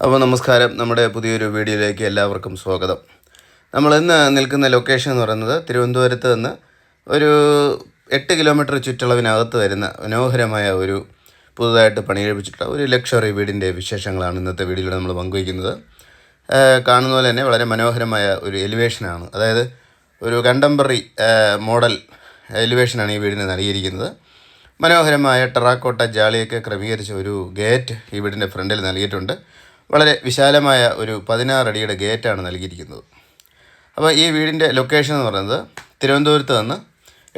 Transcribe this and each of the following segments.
അപ്പോൾ നമസ്കാരം, നമ്മുടെ പുതിയൊരു വീഡിയോയിലേക്ക് എല്ലാവർക്കും സ്വാഗതം. നമ്മൾ ഇന്ന് നിൽക്കുന്ന ലൊക്കേഷൻ എന്ന് പറയുന്നത് തിരുവനന്തപുരത്ത് നിന്ന് ഒരു 8 കിലോമീറ്റർ ചുറ്റളവിനകത്ത് വരുന്ന മനോഹരമായ ഒരു പുതുതായിട്ട് പണികഴിപ്പിച്ചിട്ടുള്ള ഒരു ലക്ഷറി വീടിൻ്റെ വിശേഷങ്ങളാണ് ഇന്നത്തെ വീഡിയോയിൽ നമ്മൾ പങ്കുവയ്ക്കുന്നത്. കാണുന്ന പോലെ തന്നെ വളരെ മനോഹരമായ ഒരു എലിവേഷനാണ്, അതായത് ഒരു കണ്ടംപററി മോഡൽ എലിവേഷനാണ് ഈ വീടിന് നൽകിയിരിക്കുന്നത്. മനോഹരമായ ടെറാക്കോട്ട ജാളിയൊക്കെ ക്രമീകരിച്ച ഒരു ഗേറ്റ് ഈ വീടിൻ്റെ ഫ്രണ്ടിൽ നൽകിയിട്ടുണ്ട്. വളരെ വിശാലമായ ഒരു 16 അടിയുടെ ഗേറ്റാണ് നൽകിയിരിക്കുന്നത്. അപ്പോൾ ഈ വീടിൻ്റെ ലൊക്കേഷൻ എന്ന് പറയുന്നത് തിരുവനന്തപുരത്ത് നിന്ന്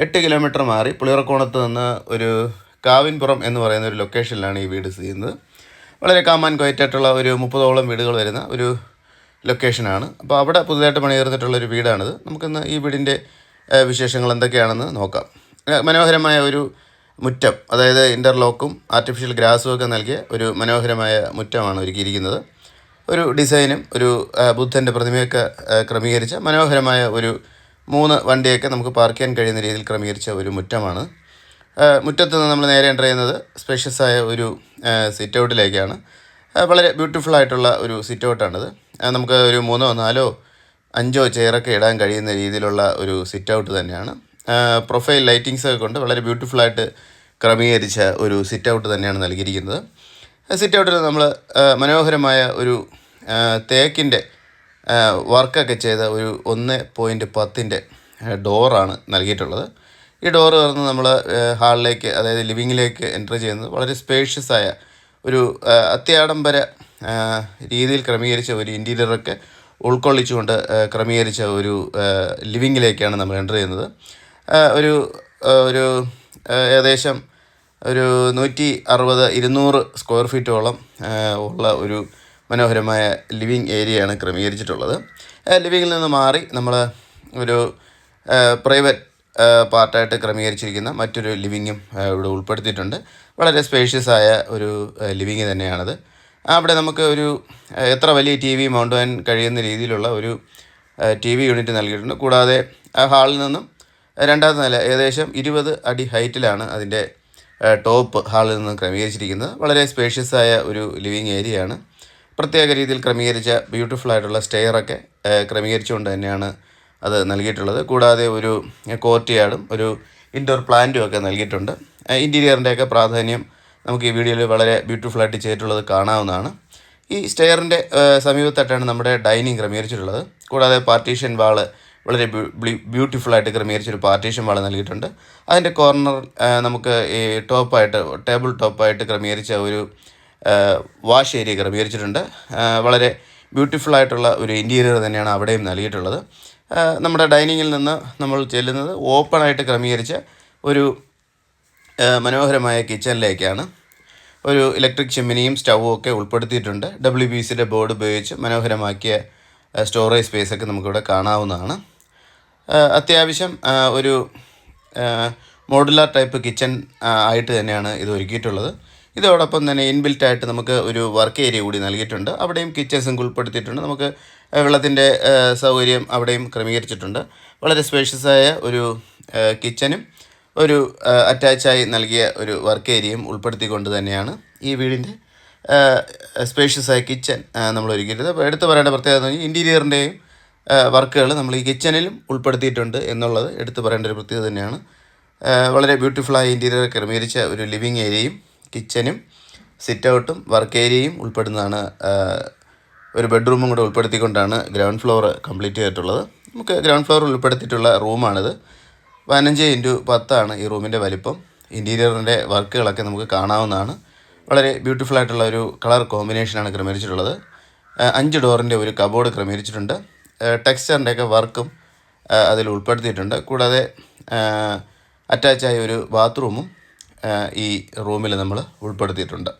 8 കിലോമീറ്റർ മാറി പുളിയറക്കോണത്ത് നിന്ന് ഒരു കാവിൻപുറം എന്ന് പറയുന്ന ഒരു ലൊക്കേഷനിലാണ് ഈ വീട് സ്ഥിതി ചെയ്യുന്നത്. വളരെ കാമാൻ ക്വയറ്റായിട്ടുള്ള ഒരു 30ഓളം വീടുകൾ വരുന്ന ഒരു ലൊക്കേഷനാണ്. അപ്പോൾ അവിടെ പുതുതായിട്ട് പണിതീർന്നിട്ടുള്ളൊരു വീടാണിത്. നമുക്കിന്ന് ഈ വീടിൻ്റെ വിശേഷങ്ങൾ എന്തൊക്കെയാണെന്ന് നോക്കാം. മനോഹരമായ ഒരു മുറ്റം, അതായത് ഇൻ്റർലോക്കും ആർട്ടിഫിഷ്യൽ ഗ്രാസും ഒക്കെ നൽകിയ ഒരു മനോഹരമായ മുറ്റമാണ് ഒരുക്കിയിരിക്കുന്നത്. ഒരു ഡിസൈനും ഒരു ബുദ്ധൻ്റെ പ്രതിമയൊക്കെ ക്രമീകരിച്ച മനോഹരമായ ഒരു 3 വണ്ടിയൊക്കെ നമുക്ക് പാർക്ക് ചെയ്യാൻ കഴിയുന്ന രീതിയിൽ ക്രമീകരിച്ച ഒരു മുറ്റമാണ്. മുറ്റത്ത് നിന്ന് നമ്മൾ നേരെ എൻ്റർ ചെയ്യുന്നത് സ്പേഷ്യസായ ഒരു സിറ്റ് ഔട്ടിലേക്കാണ്. വളരെ ബ്യൂട്ടിഫുള്ളായിട്ടുള്ള ഒരു സിറ്റ് ഔട്ടാണിത്. നമുക്ക് ഒരു 3, 4, 5 ചെയറൊക്കെ ഇടാൻ കഴിയുന്ന രീതിയിലുള്ള ഒരു സിറ്റ് ഔട്ട് തന്നെയാണ്. പ്രൊഫൈൽ ലൈറ്റിങ്സൊക്കെ കൊണ്ട് വളരെ ബ്യൂട്ടിഫുള്ളായിട്ട് ക്രമീകരിച്ച ഒരു സിറ്റ് ഔട്ട് തന്നെയാണ് നൽകിയിരിക്കുന്നത്. സിറ്റ് ഔട്ടിൽ നമ്മൾ മനോഹരമായ ഒരു തേക്കിൻ്റെ വർക്കൊക്കെ ചെയ്ത ഒരു 1.10 ഡോറാണ് നൽകിയിട്ടുള്ളത്. ഈ ഡോറ് തുറന്ന് നമ്മൾ ഹാളിലേക്ക്, അതായത് ലിവിങ്ങിലേക്ക് എൻ്റർ ചെയ്യുന്നത് വളരെ സ്പേഷ്യസായ ഒരു അത്യാഡംബര രീതിയിൽ ക്രമീകരിച്ച ഒരു ഇൻറ്റീരിയറൊക്കെ ഉൾക്കൊള്ളിച്ചുകൊണ്ട് ക്രമീകരിച്ച ഒരു ലിവിങ്ങിലേക്കാണ് നമ്മൾ എൻ്റർ ചെയ്യുന്നത്. ഒരു ഏകദേശം ഒരു 160-200 സ്ക്വയർ ഫീറ്റോളം ഉള്ള ഒരു മനോഹരമായ ലിവിങ് ഏരിയയാണ് ക്രമീകരിച്ചിട്ടുള്ളത്. ലിവിങ്ങിൽ നിന്ന് മാറി നമ്മൾ ഒരു പ്രൈവറ്റ് പാർട്ടായിട്ട് ക്രമീകരിച്ചിരിക്കുന്ന മറ്റൊരു ലിവിങ്ങും ഇവിടെ ഉൾപ്പെടുത്തിയിട്ടുണ്ട്. വളരെ സ്പേഷ്യസായ ഒരു ലിവിങ് തന്നെയാണത്. അവിടെ നമുക്ക് ഒരു എത്ര വലിയ TV മൗണ്ട് ചെയ്യാൻ കഴിയുന്ന രീതിയിലുള്ള ഒരു TV യൂണിറ്റ് നൽകിയിട്ടുണ്ട്. കൂടാതെ ആ ഹാളിൽ നിന്നും 2ാമത്തെ നില ഏകദേശം 20 അടി ഹൈറ്റിലാണ് അതിൻ്റെ ടോപ്പ് ഹാളിൽ നിന്ന് ക്രമീകരിച്ചിരിക്കുന്നത്. വളരെ സ്പേഷ്യസായ ഒരു ലിവിങ് ഏരിയയാണ്. പ്രത്യേക രീതിയിൽ ക്രമീകരിച്ച ബ്യൂട്ടിഫുള്ളായിട്ടുള്ള സ്റ്റെയറൊക്കെ ക്രമീകരിച്ചുകൊണ്ട് തന്നെയാണ് അത് നൽകിയിട്ടുള്ളത്. കൂടാതെ ഒരു കോർട്ട് യാർഡും ഒരു ഇൻഡോർ പ്ലാന്റും ഒക്കെ നൽകിയിട്ടുണ്ട്. ഇൻറ്റീരിയറിൻ്റെയൊക്കെ പ്രാധാന്യം നമുക്ക് ഈ വീഡിയോയിൽ വളരെ ബ്യൂട്ടിഫുള്ളായിട്ട് ചെയ്തിട്ടുള്ളത് കാണാവുന്നതാണ്. ഈ സ്റ്റെയറിൻ്റെ സമീപത്തായിട്ടാണ് നമ്മുടെ ഡൈനിങ് ക്രമീകരിച്ചിട്ടുള്ളത്. കൂടാതെ പാർട്ടീഷൻ വാള് വളരെ ബ്യൂട്ടിഫുള്ളായിട്ട് ക്രമീകരിച്ചൊരു പാർട്ടീഷൻ വാൾ നൽകിയിട്ടുണ്ട്. അതിൻ്റെ കോർണർ നമുക്ക് ഈ ടേബിൾ ടോപ്പായിട്ട് ക്രമീകരിച്ച ഒരു വാഷ് ഏരിയ ക്രമീകരിച്ചിട്ടുണ്ട്. വളരെ ബ്യൂട്ടിഫുള്ളായിട്ടുള്ള ഒരു ഇൻറ്റീരിയർ തന്നെയാണ് അവിടെയും നൽകിയിട്ടുള്ളത്. നമ്മുടെ ഡൈനിങ്ങിൽ നിന്ന് നമ്മൾ ചെല്ലുന്നത് ഓപ്പണായിട്ട് ക്രമീകരിച്ച ഒരു മനോഹരമായ കിച്ചണിലേക്കാണ്. ഒരു ഇലക്ട്രിക് ചിമ്മിനിയും സ്റ്റൗവും ഒക്കെ ഉൾപ്പെടുത്തിയിട്ടുണ്ട്. WPCയുടെ ബോർഡ് ഉപയോഗിച്ച് മനോഹരമാക്കിയ സ്റ്റോറേജ് സ്പേസൊക്കെ നമുക്കിവിടെ കാണാവുന്നതാണ്. അത്യാവശ്യം ഒരു മോഡുലാർ ടൈപ്പ് കിച്ചൺ ആയിട്ട് തന്നെയാണ് ഇത് ഒരുക്കിയിട്ടുള്ളത്. ഇതോടൊപ്പം തന്നെ ഇൻബിൽറ്റായിട്ട് നമുക്ക് ഒരു വർക്ക് ഏരിയ കൂടി നൽകിയിട്ടുണ്ട്. അവിടെയും കിച്ചൺ സിങ്ക് ഉൾപ്പെടുത്തിയിട്ടുണ്ട്. നമുക്ക് വെള്ളത്തിൻ്റെ സൗകര്യം അവിടെയും ക്രമീകരിച്ചിട്ടുണ്ട്. വളരെ സ്പേഷ്യസായ ഒരു കിച്ചനും ഒരു അറ്റാച്ചായി നൽകിയ ഒരു വർക്ക് ഏരിയയും ഉൾപ്പെടുത്തിക്കൊണ്ട് തന്നെയാണ് ഈ വീടിൻ്റെ സ്പേഷ്യസായ കിച്ചൺ നമ്മൾ ഒരുക്കിയിട്ടുണ്ട്. അപ്പോൾ എടുത്തു പറയേണ്ട പ്രത്യേകത എന്ന് പറഞ്ഞാൽ ഇൻറ്റീരിയറിൻ്റെയും വർക്കുകൾ നമ്മൾ ഈ കിച്ചണിലും ഉൾപ്പെടുത്തിയിട്ടുണ്ട് എന്നുള്ളത് എടുത്തു പറയേണ്ട ഒരു പ്രത്യേകത തന്നെയാണ്. വളരെ ബ്യൂട്ടിഫുള്ളായ ഇൻറ്റീരിയർ ക്രമീകരിച്ച ഒരു ലിവിങ് ഏരിയയും കിച്ചനും സിറ്റ് ഔട്ടും വർക്ക് ഏരിയയും ഉൾപ്പെടുന്നതാണ്. ഒരു ബെഡ്റൂമും കൂടെ ഉൾപ്പെടുത്തിക്കൊണ്ടാണ് ഗ്രൗണ്ട് ഫ്ലോർ കംപ്ലീറ്റ് ചെയ്തിട്ടുള്ളത്. നമുക്ക് ഗ്രൗണ്ട് ഫ്ലോർ ഉൾപ്പെടുത്തിയിട്ടുള്ള റൂമാണിത്. 15x10 ഈ റൂമിൻ്റെ വലിപ്പം. ഇൻറ്റീരിയറിൻ്റെ വർക്കുകളൊക്കെ നമുക്ക് കാണാവുന്നതാണ്. വളരെ ബ്യൂട്ടിഫുള്ളായിട്ടുള്ള ഒരു കളർ കോമ്പിനേഷനാണ് ക്രമീകരിച്ചിട്ടുള്ളത്. 5 ഡോറിൻ്റെ ഒരു കബോർഡ് ക്രമീകരിച്ചിട്ടുണ്ട്. ടെക്സ്ചറിൻ്റെയൊക്കെ വർക്കും അതിൽ ഉൾപ്പെടുത്തിയിട്ടുണ്ട്. കൂടാതെ അറ്റാച്ചായ ഒരു ബാത്റൂമും ഈ റൂമിൽ നമ്മൾ ഉൾപ്പെടുത്തിയിട്ടുണ്ട്.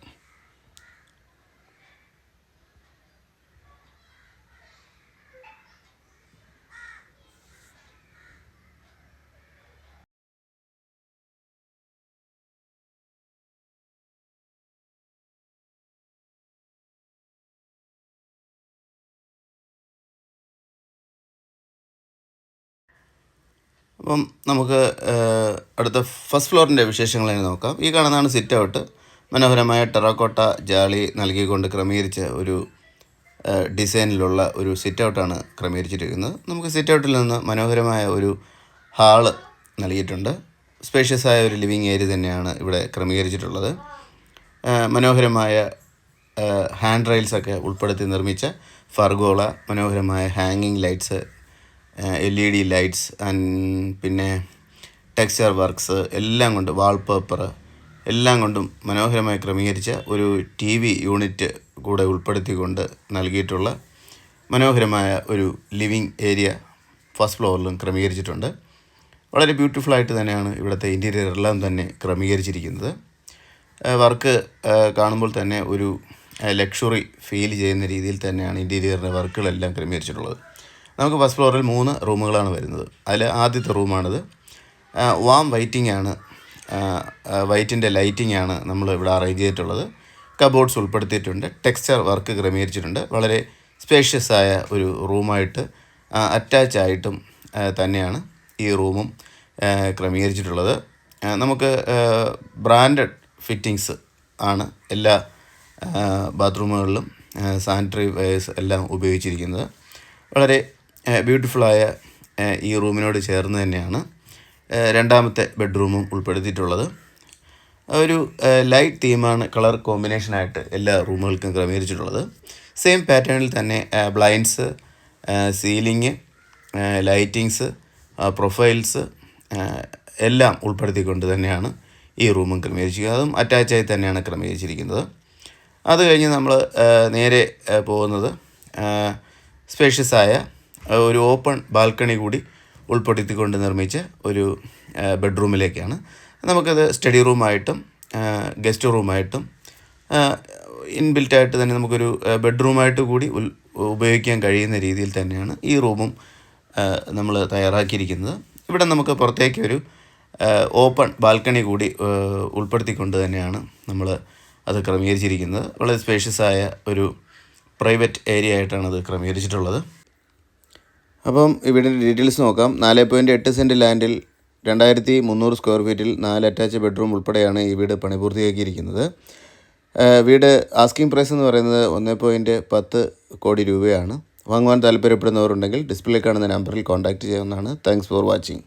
അപ്പം നമുക്ക് അടുത്ത ഫസ്റ്റ് ഫ്ലോറിൻ്റെ വിശേഷങ്ങൾ തന്നെ നോക്കാം. ഈ കാണുന്നതാണ് സിറ്റ് ഔട്ട്. മനോഹരമായ ടെറാക്കോട്ട ജാളി നൽകിക്കൊണ്ട് ക്രമീകരിച്ച ഒരു ഡിസൈനിലുള്ള ഒരു സിറ്റ് ഔട്ടാണ് ക്രമീകരിച്ചിരിക്കുന്നത്. നമുക്ക് സിറ്റ് ഔട്ടിൽ നിന്ന് മനോഹരമായ ഒരു ഹാള് നൽകിയിട്ടുണ്ട്. സ്പേഷ്യസ് ആയ ഒരു ലിവിങ് ഏരിയ തന്നെയാണ് ഇവിടെ ക്രമീകരിച്ചിട്ടുള്ളത്. മനോഹരമായ ഹാൻഡ് റെയിൽസൊക്കെ ഉൾപ്പെടുത്തി നിർമ്മിച്ച ഫർഗോള, മനോഹരമായ ഹാങ്ങിങ് ലൈറ്റ്സ്, LED ലൈറ്റ്സ് പിന്നെ ടെക്സ്ചർ വർക്ക്സ് എല്ലാം കൊണ്ട്, വാൾപേപ്പർ എല്ലാം കൊണ്ടും മനോഹരമായി ക്രമീകരിച്ച ഒരു TV യൂണിറ്റ് കൂടെ ഉൾപ്പെടുത്തിക്കൊണ്ട് നൽകിയിട്ടുള്ള മനോഹരമായ ഒരു ലിവിങ് ഏരിയ ഫസ്റ്റ് ഫ്ലോറിലും ക്രമീകരിച്ചിട്ടുണ്ട്. വളരെ ബ്യൂട്ടിഫുള്ളായിട്ട് തന്നെയാണ് ഇവിടുത്തെ ഇൻറ്റീരിയർ എല്ലാം തന്നെ ക്രമീകരിച്ചിരിക്കുന്നത്. വർക്ക് കാണുമ്പോൾ തന്നെ ഒരു ലക്ഷറി ഫീൽ ചെയ്യുന്ന രീതിയിൽ തന്നെയാണ് ഇൻറ്റീരിയറിൻ്റെ വർക്കുകളെല്ലാം ക്രമീകരിച്ചിട്ടുള്ളത്. നമുക്ക് ഫസ്റ്റ് ഫ്ലോറിൽ 3 റൂമുകളാണ് വരുന്നത്. അതിൽ ആദ്യത്തെ റൂമാണിത്. വാം വൈറ്റിംഗ് ആണ്, വൈറ്റിൻ്റെ ലൈറ്റിംഗ് ആണ് നമ്മൾ ഇവിടെ അറേഞ്ച് ചെയ്തിട്ടുള്ളത്. കബോർഡ്സ് ഉൾപ്പെടുത്തിയിട്ടുണ്ട്. ടെക്സ്ചർ വർക്ക് ക്രമീകരിച്ചിട്ടുണ്ട്. വളരെ സ്പേഷ്യസ് ആയ ഒരു റൂമായിട്ട് അറ്റാച്ച് ആയിട്ടും തന്നെയാണ് ഈ റൂമും ക്രമീകരിച്ചിട്ടുള്ളത്. നമുക്ക് ബ്രാൻഡഡ് ഫിറ്റിങ്സ് ആണ് എല്ലാ ബാത്റൂമുകളിലും സാനിറ്ററി വെയർസ് എല്ലാം ഉപയോഗിച്ചിരിക്കുന്നത്. വളരെ ബ്യൂട്ടിഫുള്ളായ ഈ റൂമിനോട് ചേർന്ന് തന്നെയാണ് രണ്ടാമത്തെ ബെഡ്റൂമും ഉൾപ്പെടുത്തിയിട്ടുള്ളത്. ഒരു ലൈറ്റ് തീമാണ്, കളർ കോമ്പിനേഷനായിട്ട് എല്ലാ റൂമുകൾക്കും ക്രമീകരിച്ചിട്ടുള്ളത്. സെയിം പാറ്റേണിൽ തന്നെ ബ്ലൈൻഡ്സ്, സീലിംഗ്, ലൈറ്റിങ്സ്, പ്രൊഫൈൽസ് എല്ലാം ഉൾപ്പെടുത്തിക്കൊണ്ട് തന്നെയാണ് ഈ റൂമും ക്രമീകരിച്ചിരിക്കുന്നത്. അതും അറ്റാച്ചായി തന്നെയാണ് ക്രമീകരിച്ചിരിക്കുന്നത്. അത് കഴിഞ്ഞ് നമ്മൾ നേരെ പോകുന്നത് സ്പേഷ്യസ് ആയ ഒരു ഓപ്പൺ ബാൽക്കണി കൂടി ഉൾപ്പെടുത്തിക്കൊണ്ട് നിർമ്മിച്ച ഒരു ബെഡ്റൂമിലേക്കാണ്. നമുക്കത് സ്റ്റഡി റൂമായിട്ടും ഗസ്റ്റ് റൂമായിട്ടും ഇൻബിൽറ്റായിട്ട് തന്നെ നമുക്കൊരു ബെഡ്റൂമായിട്ട് കൂടി ഉപയോഗിക്കാൻ കഴിയുന്ന രീതിയിൽ തന്നെയാണ് ഈ റൂമും നമ്മൾ തയ്യാറാക്കിയിരിക്കുന്നത്. ഇവിടെ നമുക്ക് പുറത്തേക്ക് ഒരു ഓപ്പൺ ബാൽക്കണി കൂടി ഉൾപ്പെടുത്തിക്കൊണ്ട് തന്നെയാണ് നമ്മൾ അത് ക്രമീകരിച്ചിരിക്കുന്നത്. വളരെ സ്പേഷ്യസ് ആയ ഒരു പ്രൈവറ്റ് ഏരിയ ആയിട്ടാണ് അത് ക്രമീകരിച്ചിട്ടുള്ളത്. അപ്പം ഇവിടെ ഡീറ്റെയിൽസ് നോക്കാം. 4.8 സെൻറ്റ് ലാൻഡിൽ 2300 സ്ക്വയർ ഫീറ്റിൽ 4 അറ്റാച്ച് ബെഡ്റൂം ഉൾപ്പെടെയാണ് ഈ വീട് പണി പൂർത്തിയാക്കിയിരിക്കുന്നത്. വീട് ആസ്കിംഗ് പ്രൈസ് എന്ന് പറയുന്നത് 1.10 കോടി രൂപയാണ്. വാങ്ങുവാൻ താല്പര്യപ്പെടുന്നവരുണ്ടെങ്കിൽ ഡിസ്പ്ലേ കാണുന്ന നമ്പറിൽ കോൺടാക്റ്റ് ചെയ്യാവുന്നതാണ്. Thanks for watching.